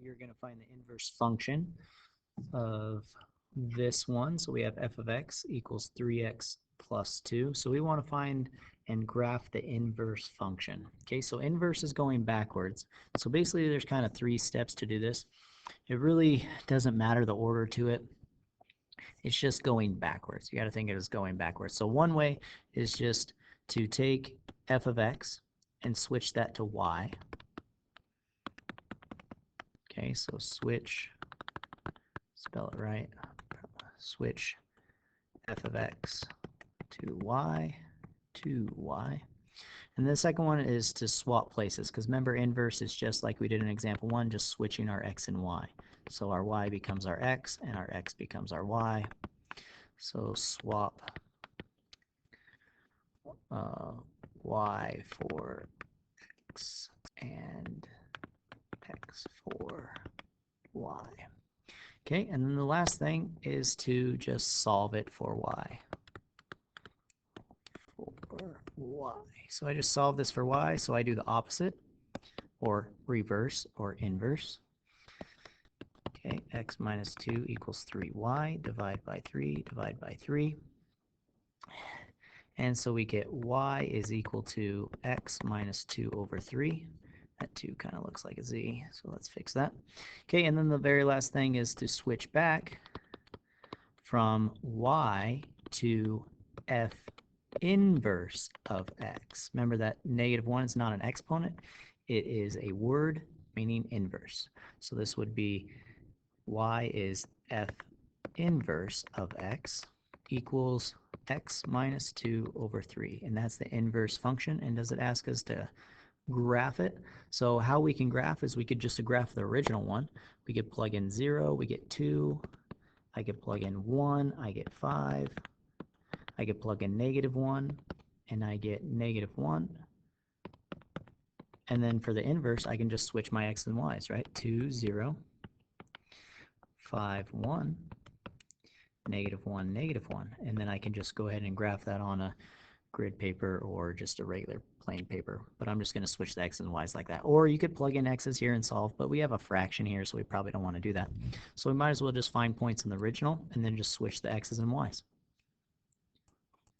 you're going to find the inverse function of this one. So we have f of x equals 3x plus 2. So we want to find and graph the inverse function. Okay, so inverse is going backwards. So basically there's kind of 3 steps to do this. It really doesn't matter the order to it. It's just going backwards. You got to think it as going backwards. So one way is just to take f of x and switch that to y. Okay, so switch, spell it right, switch f of x to y. And the second one is to swap places, because remember inverse is just like we did in example 1, just switching our x and y. So our y becomes our x and our x becomes our y. So swap y for x and x for y. Okay, and then the last thing is to just solve it for y. So I just solve this for y, so I do the opposite, or reverse, or inverse. Okay, x minus 2 equals 3y, divide by 3, divide by 3. And so we get y is equal to x minus 2 over 3. That 2 kind of looks like a z, so let's fix that. Okay, and then the very last thing is to switch back from y to f inverse of x. Remember that -1 is not an exponent. It is a word meaning inverse. So this would be y is f inverse of x equals x minus 2 over 3. And that's the inverse function. And does it ask us to graph it? So how we can graph is we could just graph the original one. We could plug in 0, we get 2. I could plug in 1, I get 5. I could plug in -1, and I get -1. And then for the inverse, I can just switch my x and y's, right? 2, 0, 5, 1, -1, -1. And then I can just go ahead and graph that on a grid paper or just a regular plain paper. But I'm just going to switch the x and y's like that. Or you could plug in x's here and solve, but we have a fraction here, so we probably don't want to do that. So we might as well just find points in the original and then just switch the x's and y's.